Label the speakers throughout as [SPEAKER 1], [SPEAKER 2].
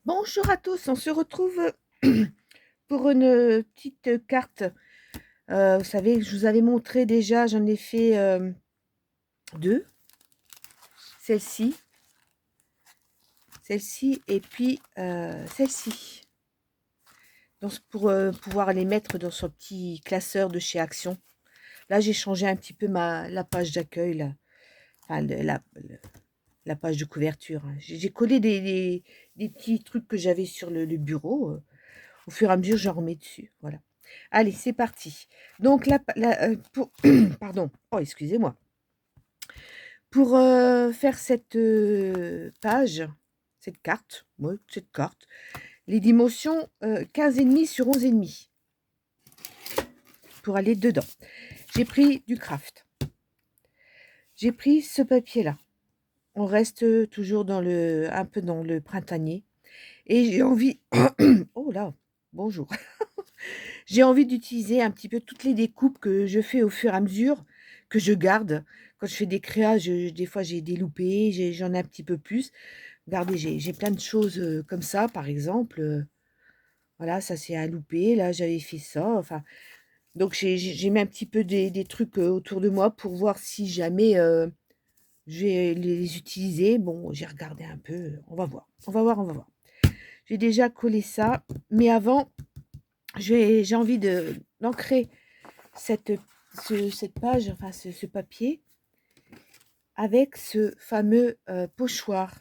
[SPEAKER 1] Bonjour à tous, on se retrouve pour une petite carte. Vous savez, je vous avais montré déjà, j'en ai fait deux. Celle-ci, celle-ci et puis celle-ci. Donc pour pouvoir les mettre dans son petit classeur de chez Action. Là, j'ai changé un petit peu la page d'accueil, enfin, la page de couverture, hein. J'ai collé des petits trucs que j'avais sur le bureau. Au fur et à mesure, j'en remets dessus. Voilà. Allez, c'est parti. Donc, pour, pardon, oh, excusez-moi. Pour faire cette page, cette carte, les dimensions 15,5 sur 11,5 pour aller dedans. J'ai pris du craft. J'ai pris ce papier-là. On reste toujours un peu dans le printanier. Et j'ai envie, oh là, bonjour. J'ai envie d'utiliser un petit peu toutes les découpes que je fais au fur et à mesure, que je garde. Quand je fais des créas, des fois j'ai des loupés, j'en ai un petit peu plus. Regardez, j'ai plein de choses comme ça, par exemple. Voilà, ça c'est un loupé, là j'avais fait ça. Enfin, donc j'ai mis un petit peu des trucs autour de moi pour voir si jamais je vais les utiliser. Bon, j'ai regardé un peu, on va voir, on va voir, on va voir. J'ai déjà collé ça, mais avant, j'ai envie d'ancrer cette, cette page, enfin ce papier, avec ce fameux pochoir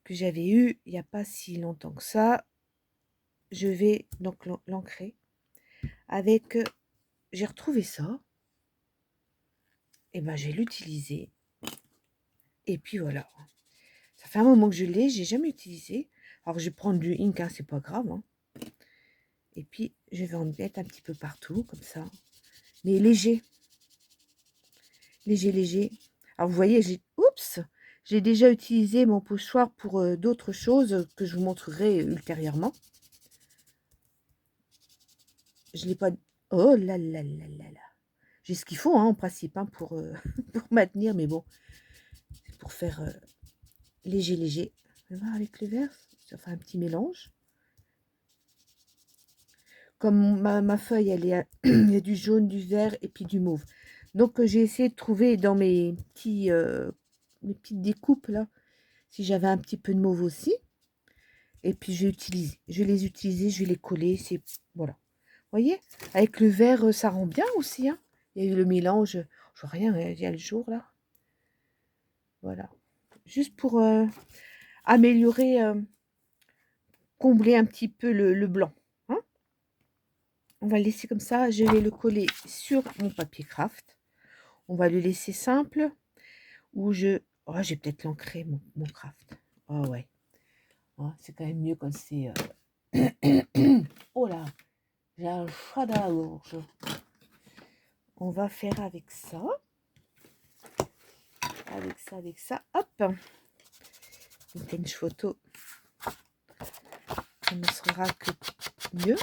[SPEAKER 1] que j'avais eu il n'y a pas si longtemps que ça. Je vais donc l'ancrer avec, j'ai retrouvé ça, et ben je vais l'utiliser, et puis voilà. Ça fait un moment que je l'ai, j'ai jamais utilisé. Alors je vais prendre du ink, hein, c'est pas grave, hein. Et puis je vais en mettre un petit peu partout, comme ça. Mais léger, léger, léger. Alors vous voyez, j'ai déjà utilisé mon pochoir pour d'autres choses que je vous montrerai ultérieurement. Je l'ai pas... Oh là là là là là. J'ai ce qu'il faut, hein, en principe, hein, pour, pour maintenir, mais bon, c'est pour faire léger, léger. On va voir avec le vert, ça fait un petit mélange. Comme ma feuille, elle est, il y a du jaune, du vert et puis du mauve. Donc j'ai essayé de trouver dans mes petites découpes là, si j'avais un petit peu de mauve aussi. Et puis je vais les utiliser, je vais les coller. C'est voilà. Vous voyez, avec le vert, ça rend bien aussi, hein. Il y a eu le mélange. Je vois rien, il y a le jour là. Voilà. Juste pour améliorer, combler un petit peu le blanc, hein. On va le laisser comme ça. Je vais le coller sur mon papier craft. On va le laisser simple. Ou je... Oh, j'ai peut-être l'ancrer, mon craft. Oh ouais. Oh, c'est quand même mieux quand c'est... Oh là, j'ai un chat dans la gorge. On va faire avec ça. Avec ça, avec ça. Hop. Une pinch photo. Ça ne sera que mieux.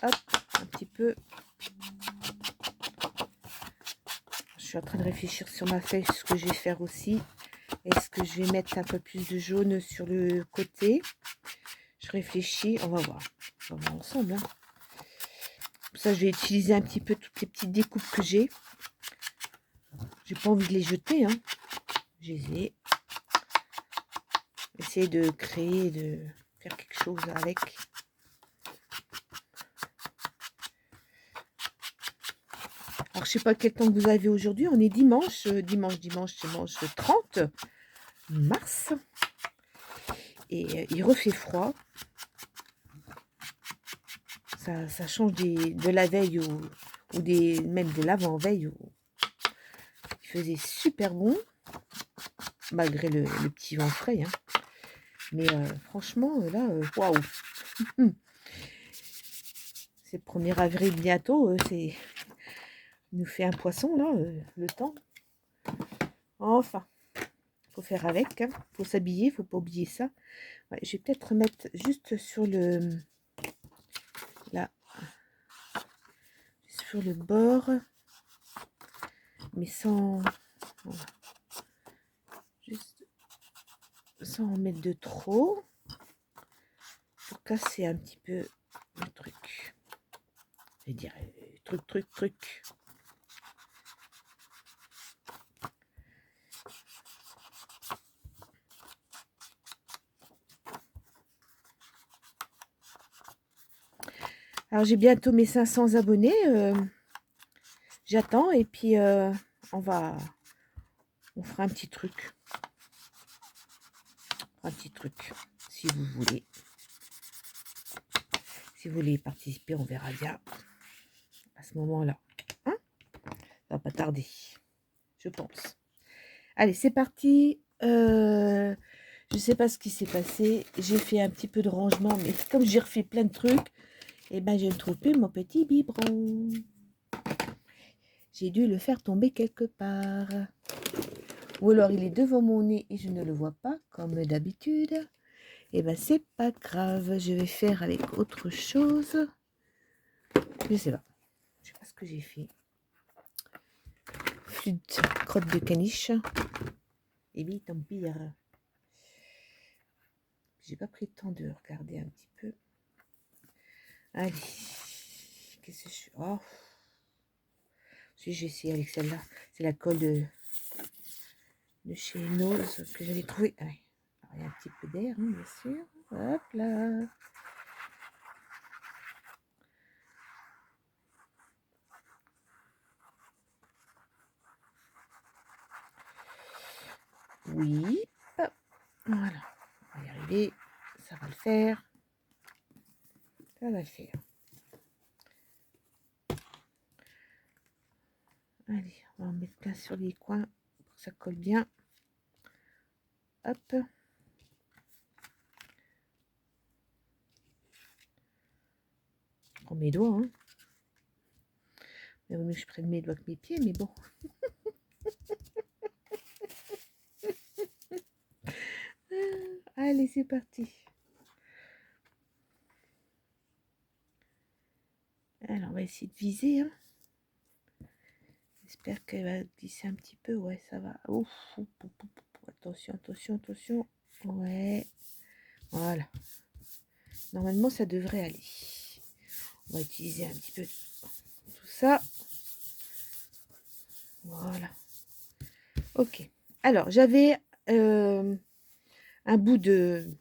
[SPEAKER 1] Hop, un petit peu. Je suis en train de réfléchir sur ma feuille ce que je vais faire aussi. Est-ce que je vais mettre un peu plus de jaune sur le côté? Je réfléchis, on va voir. On va voir ensemble, hein. Pour ça, je vais utiliser un petit peu toutes les petites découpes que j'ai. J'ai pas envie de les jeter, hein. Je les ai. Essayer de créer, de faire quelque chose avec. Alors, je sais pas quel temps que vous avez aujourd'hui. On est dimanche, dimanche 30 mars. Et il refait froid. Ça change de la veille même de l'avant-veille où il faisait super bon, malgré le petit vent frais, hein. Mais franchement, là, waouh! C'est le 1er avril bientôt, il nous fait un poisson, là, le temps. Enfin, faut faire avec, hein. Faut s'habiller, faut pas oublier ça. Ouais, je vais peut-être mettre juste sur là, sur le bord, mais sans... Voilà. Juste sans en mettre de trop. Pour casser un petit peu le truc. Je vais dire truc. Alors j'ai bientôt mes 500 abonnés. J'attends et puis on fera un petit truc. Un petit truc, si vous voulez. Si vous voulez y participer, on verra bien à ce moment-là. Hein, ça va pas tarder, je pense. Allez, c'est parti. Je sais pas ce qui s'est passé. J'ai fait un petit peu de rangement, mais comme j'ai refait plein de trucs, et ben je ne trouve plus mon petit biberon. J'ai dû le faire tomber quelque part. Ou alors il est devant mon nez et je ne le vois pas, comme d'habitude. Et ben c'est pas grave, je vais faire avec autre chose. Je sais pas. Je sais pas ce que j'ai fait. Flûte, crotte de caniche. Et bien tant pis. J'ai pas pris le temps de regarder un petit peu. Allez. Qu'est-ce que je suis? Oh. Si j'ai essayé avec celle-là. C'est la colle de chez Nose que j'avais trouvé. Ah ouais. Alors, il y a un petit peu d'air, hein, bien sûr. Hop là. Oui. Hop. Voilà. On va y arriver. Ça va le faire. Ça va le faire. Allez, on va en mettre plein sur les coins pour que ça colle bien. Hop. Je prends mes doigts. Hein. Il vaut mieux que je prenne mes doigts que mes pieds, mais bon. Allez, c'est parti. Alors, on va essayer de viser. Hein. J'espère qu'elle va glisser un petit peu. Ouais, ça va. Ouf, ouf, ouf, ouf. Attention, attention, attention. Ouais. Voilà. Normalement, ça devrait aller. On va utiliser un petit peu tout ça. Voilà. Ok. Alors, j'avais un bout de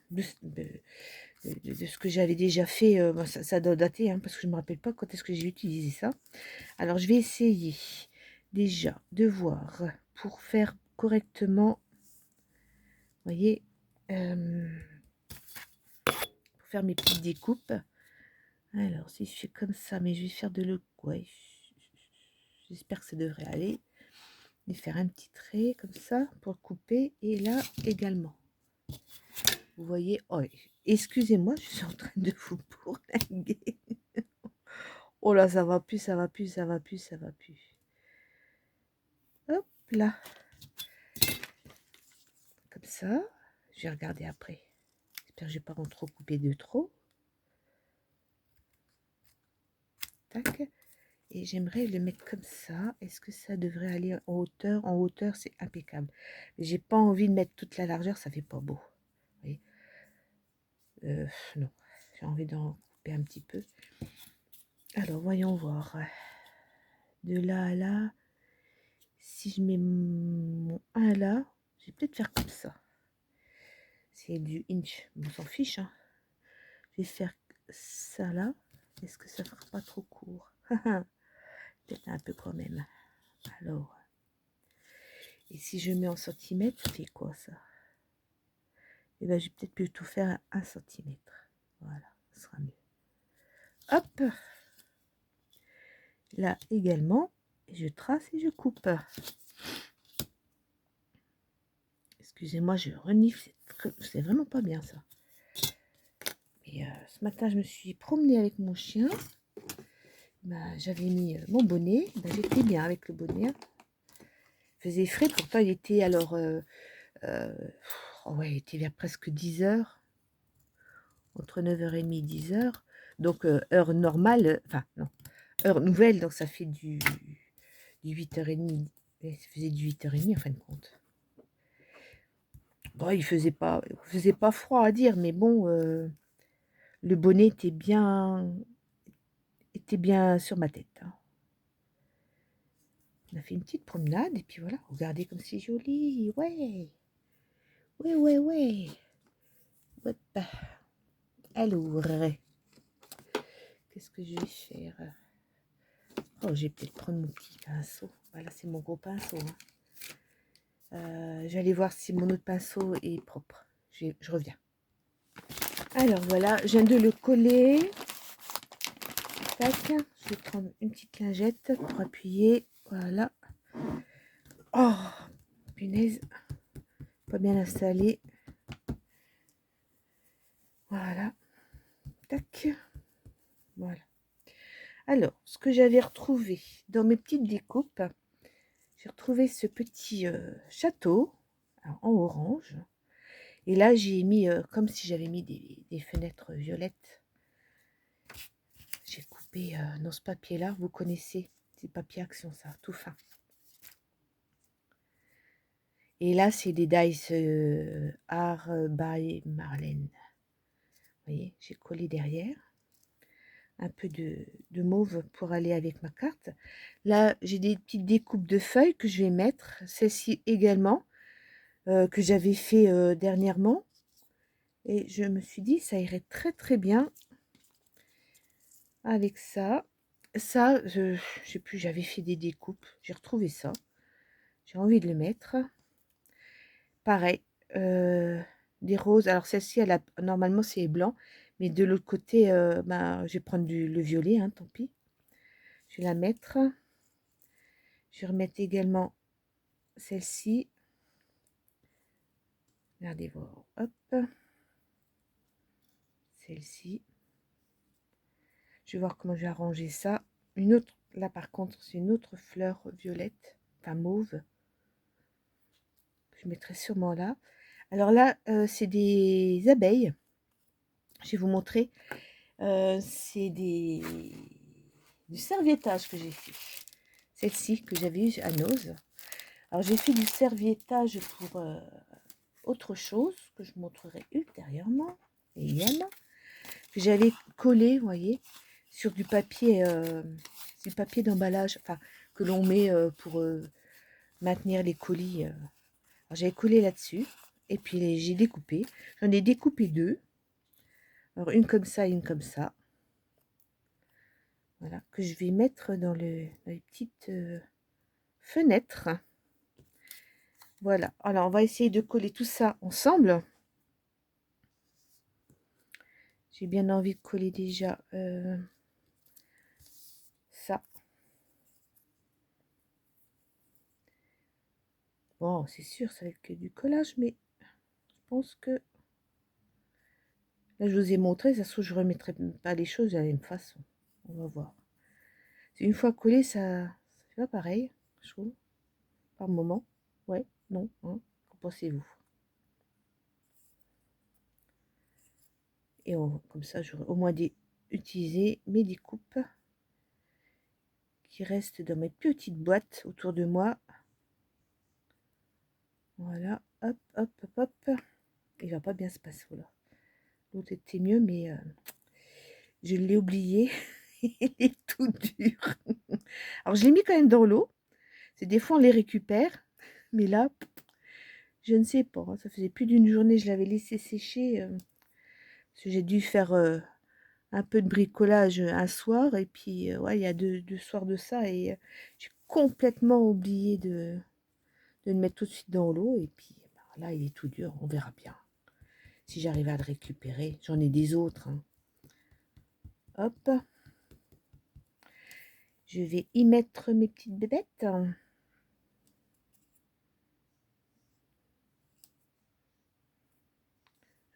[SPEAKER 1] ce que j'avais déjà fait. Bon, ça doit dater, hein, parce que je ne me rappelle pas quand est-ce que j'ai utilisé ça. Alors, je vais essayer déjà de voir pour faire correctement. Vous voyez, pour faire mes petites découpes. Alors, si je fais comme ça, mais je vais faire de l'autre. Ouais, j'espère que ça devrait aller. Et faire un petit trait comme ça pour couper. Et là également. Vous voyez, oh, excusez-moi, je suis en train de vous bourlinguer. Oh là, ça va plus, ça va plus, ça va plus, ça va plus. Hop là. Comme ça. Je vais regarder après. J'espère que je vais pas en trop couper de trop. Tac. Et j'aimerais le mettre comme ça. Est-ce que ça devrait aller en hauteur? En hauteur, c'est impeccable. J'ai pas envie de mettre toute la largeur, ça fait pas beau. Vous voyez, non, j'ai envie d'en couper un petit peu. Alors, voyons voir. De là à là, si je mets mon 1 là, je vais peut-être faire comme ça. C'est du inch, on s'en fiche. Hein. Je vais faire ça là. Est-ce que ça fera pas trop court? Peut-être un peu quand même. Alors, et si je mets en centimètres, ça fait quoi ça? Et ben, je vais peut-être plutôt faire 1 centimètre. Voilà, ce sera mieux. Hop. Là également, je trace et je coupe. Excusez-moi, je renifle, c'est vraiment pas bien ça. Et ce matin, je me suis promenée avec mon chien. Ben, j'avais mis mon bonnet. Ben, j'étais bien avec le bonnet. Il faisait frais, pourtant il était alors... ouais, il était vers presque 10 heures. Entre 9h30 et 10h. Donc, heure normale, enfin, non, heure nouvelle, donc ça fait du 8h30. Ça faisait du 8h30 en fin de compte. Bon, il faisait pas froid à dire, mais bon, le bonnet était bien sur ma tête, hein. On a fait une petite promenade et puis voilà, regardez comme c'est joli, ouais, ouais, ouais, ouais. Hop. Alors, qu'est-ce que je vais faire? Oh, je vais peut-être prendre mon petit pinceau. Voilà, c'est mon gros pinceau, hein. Je vais aller voir si mon autre pinceau est propre. Je reviens. Alors voilà, je viens de le coller. Tac, je vais prendre une petite lingette pour appuyer. Voilà. Oh, punaise, pas bien installé. Voilà. Tac. Voilà. Alors, ce que j'avais retrouvé dans mes petites découpes, j'ai retrouvé ce petit château en orange. Et là, j'ai mis, comme si j'avais mis des fenêtres violettes. J'ai coupé dans ce papier-là, vous connaissez, c'est papier action, ça, tout fin. Et là, c'est des dice Art by Marlène. Vous voyez, j'ai collé derrière. Un peu de mauve pour aller avec ma carte. Là, j'ai des petites découpes de feuilles que je vais mettre. Celle-ci également, que j'avais fait dernièrement. Et je me suis dit, ça irait très très bien avec ça. Ça, je sais plus, j'avais fait des découpes. J'ai retrouvé ça. J'ai envie de le mettre. Pareil, des roses. Alors celle-ci, normalement c'est blanc. Mais de l'autre côté, je vais prendre le violet, hein, tant pis. Je vais la mettre. Je vais remettre également celle-ci. Regardez voir. Hop. Celle-ci. Je vais voir comment je vais arranger ça. Une autre, là par contre, c'est une autre fleur violette, enfin mauve. Je mettrai sûrement là. Alors là, c'est des abeilles. Je vais vous montrer. C'est du serviettage que j'ai fait. Celle-ci que j'avais eu à Nose. Alors j'ai fait du serviettage pour autre chose que je montrerai ultérieurement. Et que j'avais collé, vous voyez, sur du papier d'emballage, enfin que l'on met pour maintenir les colis. Alors j'avais collé là-dessus et puis j'ai découpé. J'en ai découpé deux. Alors une comme ça et une comme ça. Voilà, que je vais mettre dans les petites fenêtres. Voilà, alors on va essayer de coller tout ça ensemble. J'ai bien envie de coller déjà ça. Bon, c'est sûr, ça va être que du collage, mais je pense que... Là, je vous ai montré, ça se trouve, je ne remettrai pas les choses de la même façon. On va voir. Une fois collé, ça fait pas pareil, je trouve. Par moment. Ouais, non, hein, qu'en pensez-vous? Et comme ça, j'aurai au moins utilisé mes découpes qui restent dans mes petites boîtes autour de moi. Voilà, hop, hop, hop, hop. Il va pas bien se passer là. L'autre était mieux, mais je l'ai oublié. Il est tout dur. Alors, je l'ai mis quand même dans l'eau. C'est des fois, on les récupère. Mais là, je ne sais pas. Ça faisait plus d'une journée, je l'avais laissé sécher. Parce que j'ai dû faire un peu de bricolage un soir. Et puis, ouais, il y a deux soirs de ça. Et j'ai complètement oublié de le mettre tout de suite dans l'eau. Et puis, là, il est tout dur. On verra bien. Si j'arrive à le récupérer. J'en ai des autres, hein. Hop. Je vais y mettre mes petites bébêtes. Je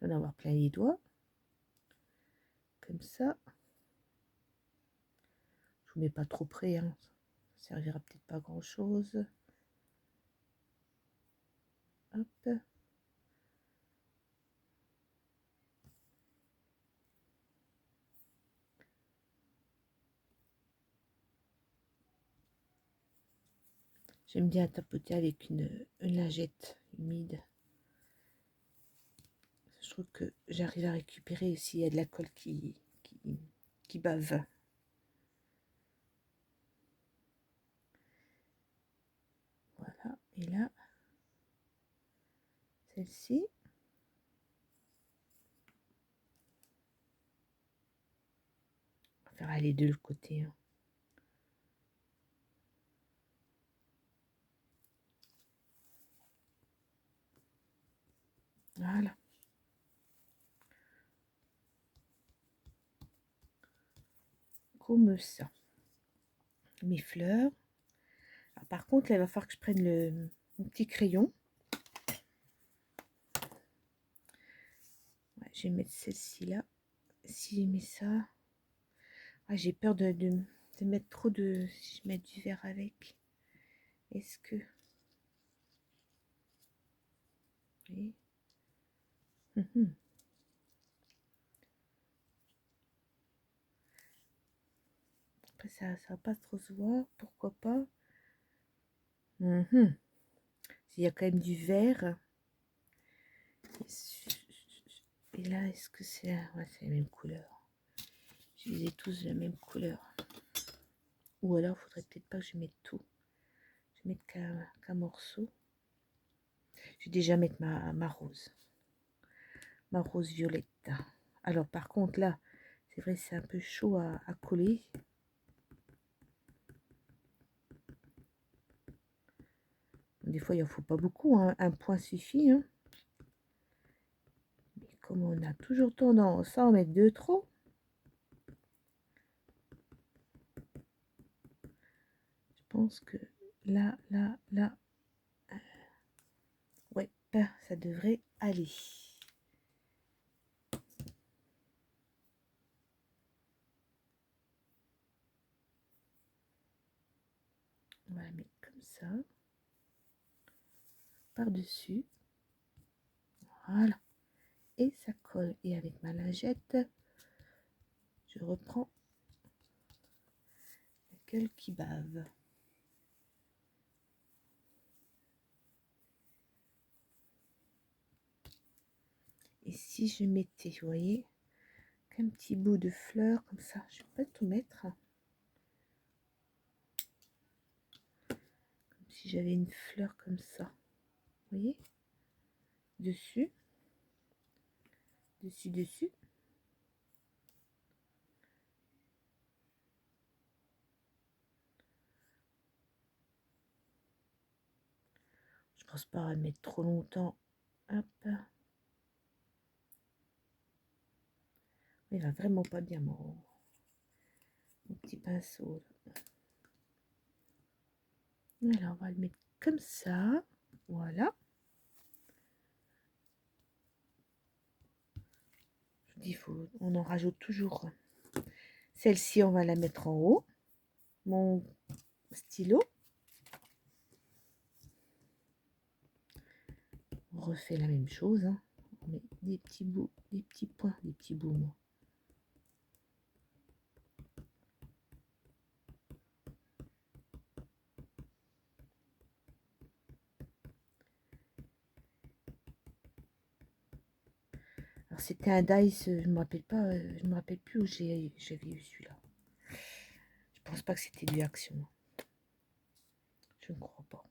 [SPEAKER 1] vais en avoir plein les doigts. Comme ça. Je vous mets pas trop près, hein. Ça servira peut-être pas grand chose. Hop. J'aime bien tapoter avec une lingette humide. trouve que j'arrive à récupérer s'il y a de la colle qui bave. Voilà, et là, celle-ci. On va faire aller de l'autre côté. Hein. Voilà. Comme ça. Mes fleurs. Alors, par contre, là, il va falloir que je prenne mon petit crayon. Ouais, je vais mettre celle-ci là. Si je mets ça... Ah, j'ai peur de mettre trop de... Si je mets du vert avec. Est-ce que... Oui. Après, ça va pas trop se voir. Pourquoi pas. Il y a quand même du vert. Et là, est-ce que c'est... Ouais, c'est la même couleur. Je les ai tous de la même couleur. Ou alors, faudrait peut-être pas que je mette tout. Je vais mettre qu'un morceau. Je vais déjà mettre ma rose. Ma rose violette. Alors, par contre, là, c'est vrai, c'est un peu chaud à coller. Des fois, il en faut pas beaucoup. Hein. Un point suffit. Hein. Mais comme on a toujours tendance à en mettre deux trop, je pense que là, ouais, ça devrait aller. On va la mettre comme ça. Par-dessus. Voilà. Et ça colle. Et avec ma lingette, je reprends la gueule qui bave. Et si je mettais, vous voyez, qu'un petit bout de fleur comme ça, je vais pas tout mettre. Comme si j'avais une fleur comme ça. Vous voyez, dessus, dessus. Je pense pas à mettre trop longtemps. Hop. Il va vraiment pas bien mon petit pinceau. Là. Alors on va le mettre comme ça. Voilà. Je dis, on en rajoute toujours. Celle-ci, on va la mettre en haut. Mon stylo. On refait la même chose. Hein. On met des petits bouts, des petits points, des petits bouts. Moi. Alors c'était un dice, je me rappelle pas, je me rappelle plus où j'avais eu celui-là. Je pense pas que c'était du Action. Je ne crois pas.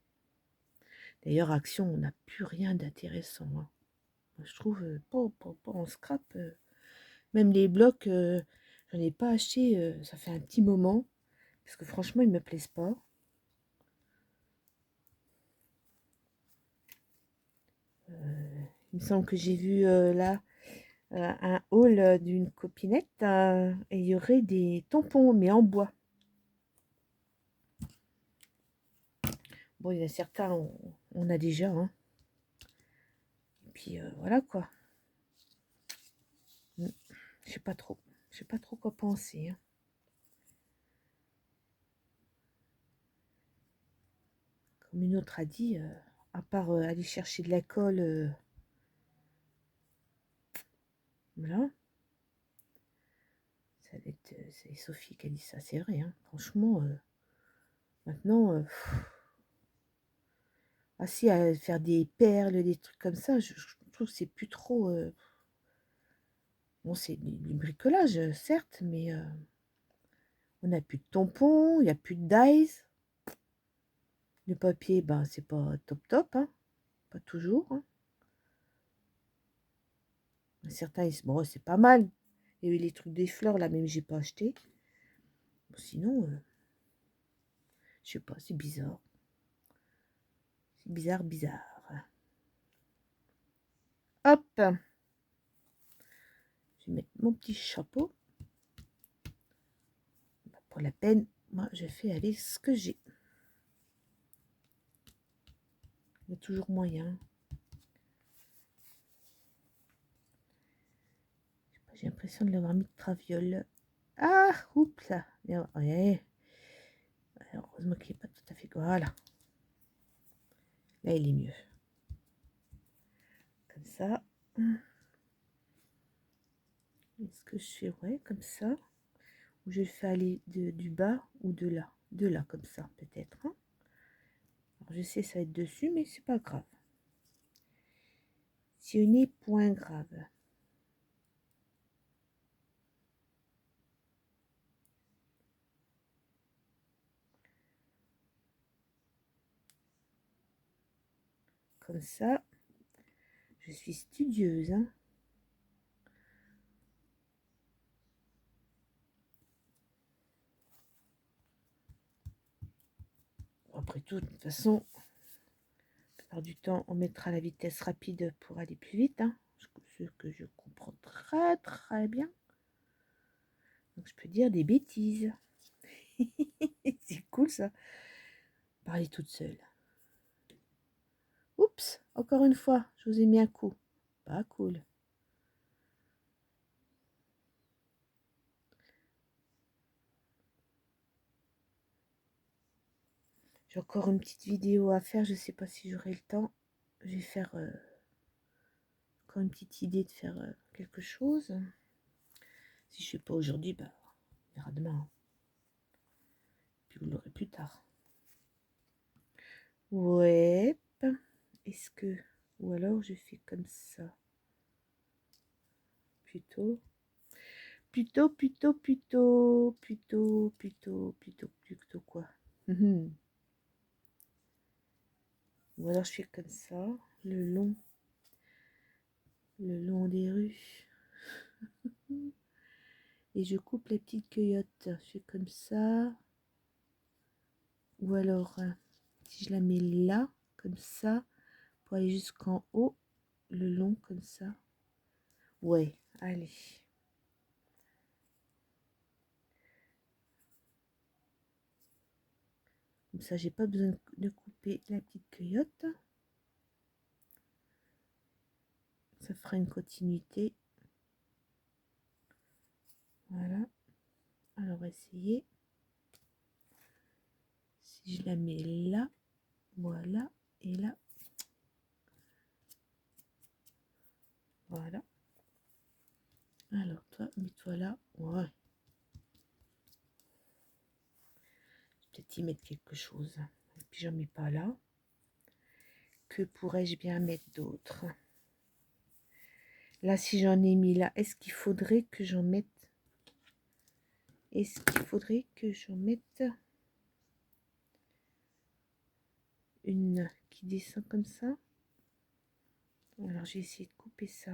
[SPEAKER 1] D'ailleurs, Action, on n'a plus rien d'intéressant. Hein. Je trouve, pas en scrap. Même les blocs, j'en ai pas acheté, ça fait un petit moment. Parce que franchement, ils me plaisent pas. Il me semble que j'ai vu là un haul d'une copinette et il y aurait des tampons, mais en bois. Bon, il y en a certains, on a déjà. Hein. Et puis voilà quoi. Je sais pas trop. Je sais pas trop quoi penser. Hein. Comme une autre a dit, à part aller chercher de la colle, voilà. C'est Sophie qui a dit ça, c'est vrai. Hein. Franchement, maintenant, à faire des perles, des trucs comme ça, je trouve que c'est plus trop. Bon, c'est du bricolage, certes, mais on n'a plus de tampons, il n'y a plus de dies. Le papier, ben, c'est pas top top, hein. Pas toujours, hein. Certains, bon, c'est pas mal. Il y a eu les trucs des fleurs, là, même j'ai pas acheté. Bon, sinon, je sais pas, c'est bizarre. C'est bizarre, bizarre. Hop! Je vais mettre mon petit chapeau. Pour la peine, moi, je fais avec ce que j'ai. Il y a toujours moyen. J'ai l'impression de l'avoir mis de traviole. Ah, oups là. Ouais. Heureusement qu'il n'est pas tout à fait. Voilà. Là, il est mieux. Comme ça. Est-ce que je fais, ouais, comme ça? Ou je le fais aller du bas ou de là? De là, comme ça, peut-être. Hein. Alors, je sais, ça va être dessus, mais c'est pas grave. Ce n'est point grave. Comme ça. Je suis studieuse, hein. Après tout, de toute façon, la plupart du temps, on mettra la vitesse rapide pour aller plus vite, hein. Ce que je comprends très très bien. Donc je peux dire des bêtises. C'est cool ça. Parler toute seule. Oups, encore une fois, je vous ai mis un coup. Pas cool. J'ai encore une petite vidéo à faire. Je sais pas si j'aurai le temps. Je vais faire encore une petite idée de faire quelque chose. Si je ne fais pas aujourd'hui, bah, on verra demain. Puis vous l'aurez plus tard. Ouais. Est-ce que... Ou alors je fais comme ça. Plutôt. Plutôt quoi. Ou alors je fais comme ça. Le long des rues. Et je coupe les petites cueillottes. Je fais comme ça. Ou alors, si je la mets là, comme ça, pour aller jusqu'en haut, le long comme ça. Ouais, allez. Comme ça, j'ai pas besoin de couper la petite cueillotte. Ça fera une continuité. Voilà. Alors, on va essayer. Si je la mets là, voilà, et là. Voilà. Alors, toi, mets-toi là. Ouais. Je vais peut-être y mettre quelque chose. Et puis, j'en mets pas là. Que pourrais-je bien mettre d'autre? Là, si j'en ai mis là, est-ce qu'il faudrait que j'en mette... Est-ce qu'il faudrait que j'en mette une qui descend comme ça? Alors, j'ai essayé de couper ça.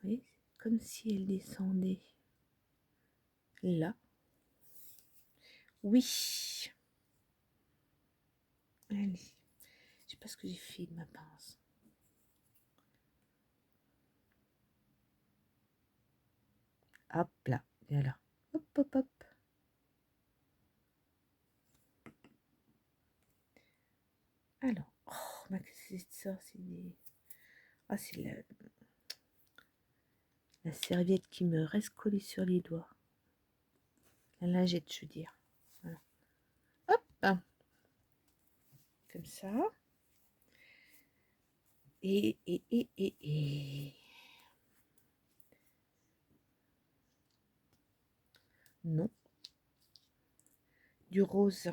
[SPEAKER 1] Oui, comme si elle descendait là. Oui. Allez. Je sais pas ce que j'ai fait de ma pince. Hop là. Et là. Hop, hop, hop. Alors. Oh, c'est ça. C'est des... Ah, c'est la serviette qui me reste collée sur les doigts. La lingette, je veux dire. Voilà. Hop. Comme ça. Et. Non. Du rose.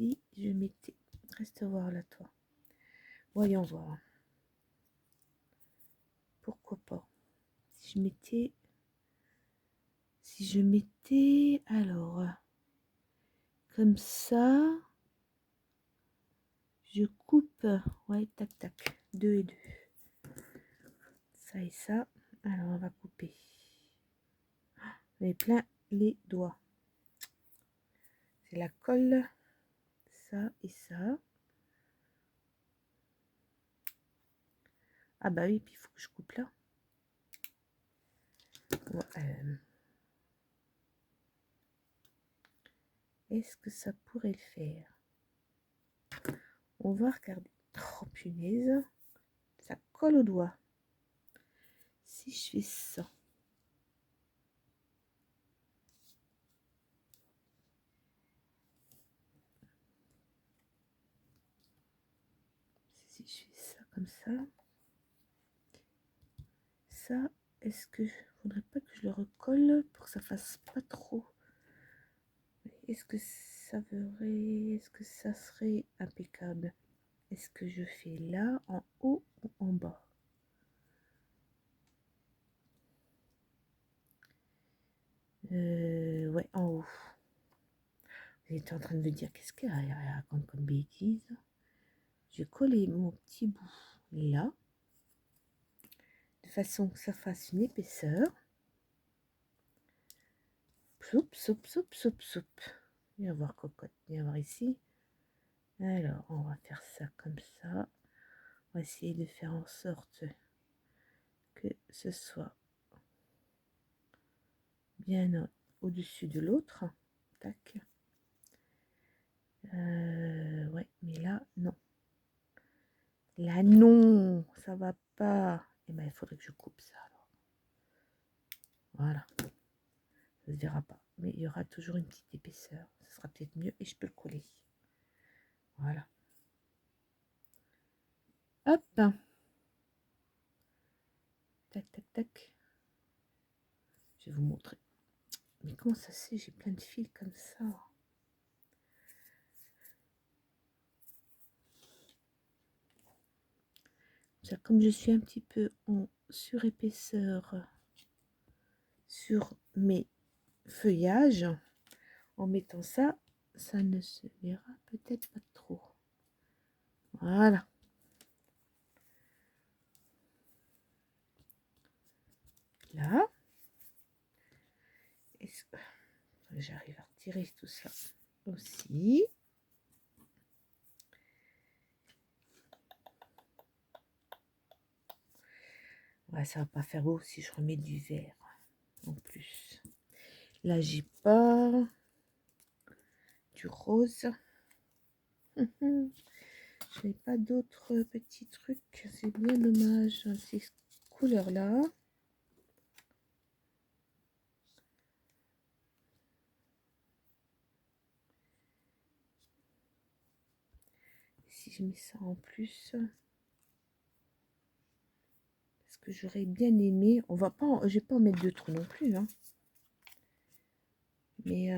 [SPEAKER 1] si je mettais... Reste voir là, toi. Voyons voir. Pourquoi pas. Si je mettais... Alors... Comme ça... Je coupe... Ouais, tac, tac. 2 et 2. Ça et ça. Alors, on va couper. J'en ai plein les doigts. C'est la colle. Ça et ça. Ah bah oui, puis il faut que je coupe là. Ouais, est-ce que ça pourrait le faire? On va regarder. Oh punaise. Ça colle au doigt. Si je fais ça. Si je fais ça comme ça. Ça, est-ce que faudrait pas que je le recolle pour que ça fasse pas trop? Est-ce que ça ferait, est-ce que ça serait impeccable? Est-ce que je fais là, en haut ou en bas? Ouais, en haut. J'étais en train de me dire, qu'est-ce qu'elle raconte comme bêtise? Je coller mon petit bout là, de façon que ça fasse une épaisseur. Soup, soup, soup, soup, soup. Viens voir cocotte, viens voir ici. Alors, on va faire ça comme ça. On va essayer de faire en sorte que ce soit bien au-dessus de l'autre. Tac. Ouais, mais là, non. Là, non, ça va pas. Et ben, il faudrait que je coupe ça alors. Voilà. Ça se verra pas. Mais il y aura toujours une petite épaisseur. Ce sera peut-être mieux et je peux le coller. Voilà. Hop. Tac, tac, tac. Je vais vous montrer. Mais comment ça se fait? J'ai plein de fils comme ça. Comme je suis un petit peu en surépaisseur sur mes feuillages, en mettant ça, ça ne se verra peut-être pas trop. Voilà. Là. Est-ce que j'arrive à retirer tout ça aussi? Ouais, ça va pas faire beau si je remets du vert en plus. Là, j'ai pas du rose. Je n'ai pas d'autres petits trucs. C'est bien dommage. Ces couleurs-là. Si je mets ça en plus, parce que j'aurais bien aimé. On va pas, je vais pas en mettre de trop non plus, hein. Mais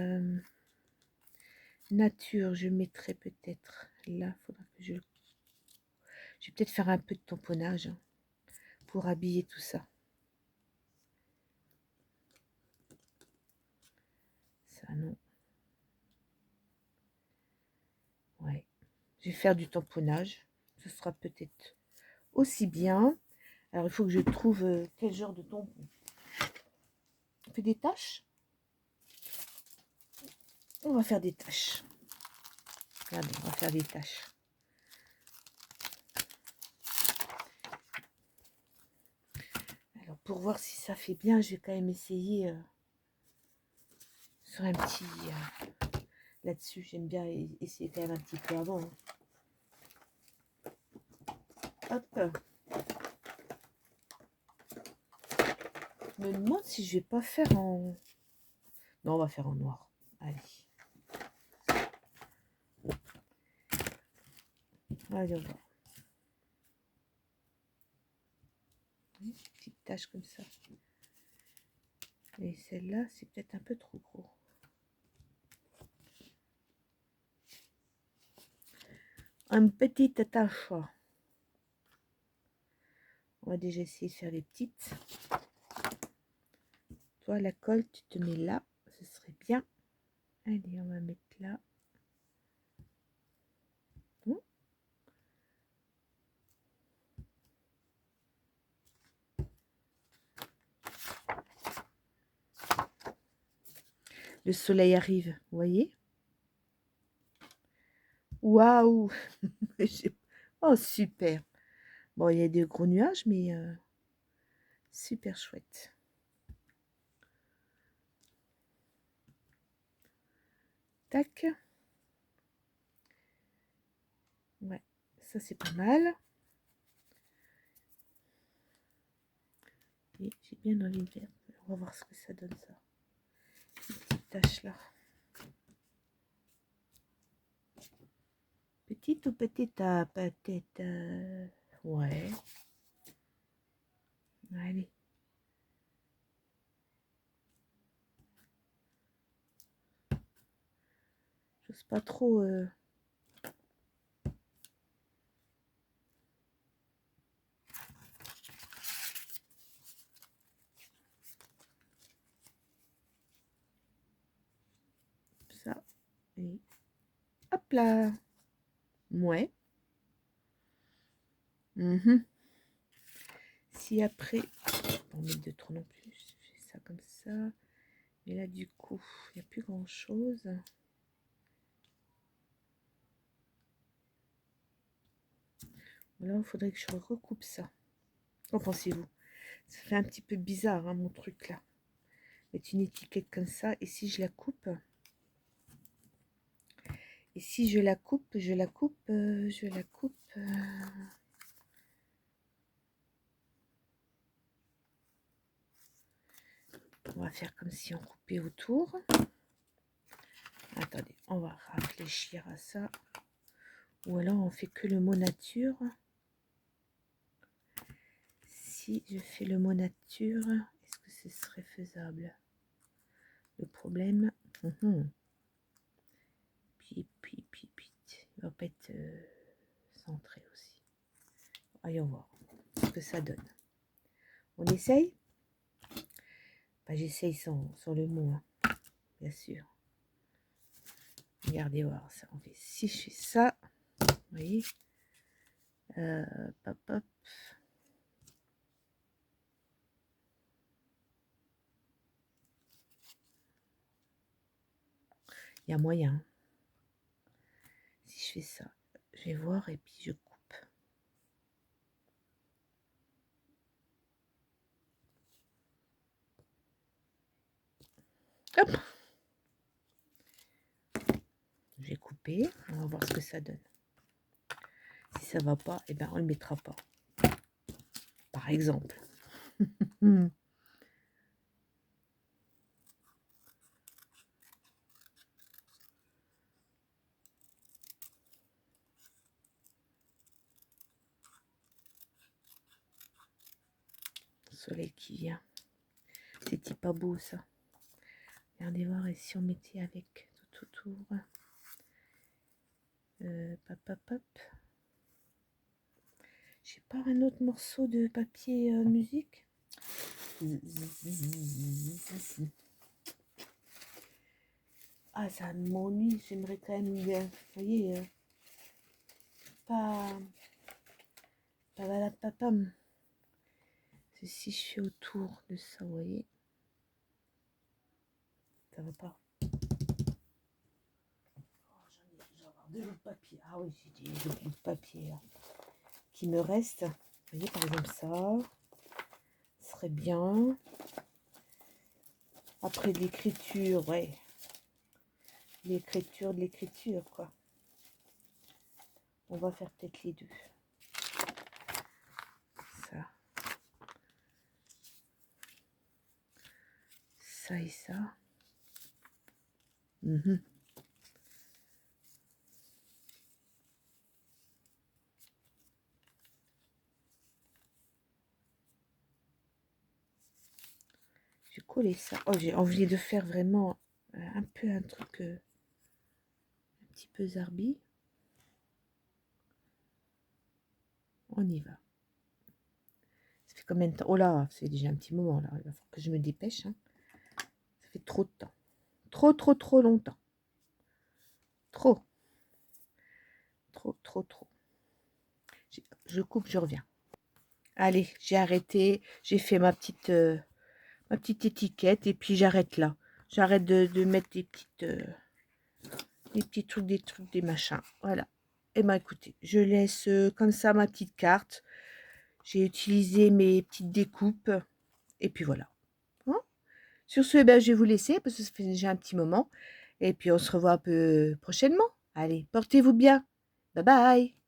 [SPEAKER 1] nature, je mettrai peut-être là. Faudra que je vais peut-être faire un peu de tamponnage hein, pour habiller tout ça. Ça non. Ouais. Je vais faire du tamponnage. Ce sera peut-être aussi bien. Alors, il faut que je trouve quel genre de tampon. On fait des taches. On va faire des taches. Regardez, on va faire des taches. Alors, pour voir si ça fait bien, je vais quand même essayer sur un petit... là-dessus, j'aime bien essayer quand même un petit peu avant. Hein. Hop. Je me demande si je vais pas faire en... Non, on va faire en noir. Allez. Allez, on va. Une petite tache comme ça. Et celle-là, c'est peut-être un peu trop gros. un petit attache. On va déjà essayer de faire les petites. Toi, la colle, tu te mets là. Ce serait bien. Allez, on va mettre là. Bon. Le soleil arrive, vous voyez? Waouh! Oh, super! Bon, il y a des gros nuages, mais super chouette. Tac. Ouais, ça c'est pas mal. Et j'ai bien envie de faire. On va voir ce que ça donne, ça. Ces petites taches là. Petite ou petite à peut-être. Ouais. Allez. J'ose pas trop. Ça. Et hop là. Ouais. Si après. Pas en mettre de trop non plus. Je fais ça comme ça. Mais là, du coup, il n'y a plus grand chose. Là, il faudrait que je recoupe ça. Qu'en pensez-vous? Ça fait un petit peu bizarre, hein, mon truc là. Mettre une étiquette comme ça. Et si je la coupe? Et si je la coupe, je la coupe. On va faire comme si on coupait autour. Attendez, on va réfléchir à ça. Ou alors on fait que le mot nature. Si je fais le mot nature, est-ce que ce serait faisable? Le problème, puis, il va pas être centré aussi. Voyons voir ce que ça donne. On essaye? Bah, j'essaye sans le mot, hein, bien sûr. Regardez voir ça. On fait, si je fais ça, vous voyez, hop, hop. Il y a moyen. Si je fais ça, je vais voir et puis je coupe. Hop. Je vais couper. On va voir ce que ça donne. Si ça va pas, eh ben on le mettra pas. Par exemple. Soleil qui vient. C'était pas beau ça. Regardez voir et si on mettait avec tout autour. Pop, pop, pop. J'ai pas un autre morceau de papier musique. Ah, ça m'ennuie. J'aimerais quand même, vous voyez, pas papam. Si je fais autour de ça, vous voyez, ça va pas. Oh, j'en ai de l'autre papier. Ah oui, j'ai des bouts de papier là, qui me reste. Vous voyez, par exemple, ça serait bien. Après de l'écriture, ouais. L'écriture de l'écriture, quoi. On va faire peut-être les deux. Ça. Ça et ça. J'ai collé ça. Oh, j'ai envie de faire vraiment un peu un truc un petit peu zarbi. On y va. Ça fait combien de temps? Oh là, c'est déjà un petit moment là. Il va falloir que je me dépêche, hein. Ça fait trop de temps. Trop, trop, trop longtemps. Trop. Trop, trop, trop. Je coupe, je reviens. Allez, j'ai arrêté. J'ai fait ma petite étiquette et puis j'arrête là. J'arrête de mettre des petits trucs, des machins. Voilà. Et ben écoutez, je laisse comme ça ma petite carte. J'ai utilisé mes petites découpes. Et puis voilà. Hein. Sur ce, ben, je vais vous laisser parce que ça fait déjà un petit moment. Et puis on se revoit un peu prochainement. Allez, portez-vous bien. Bye bye.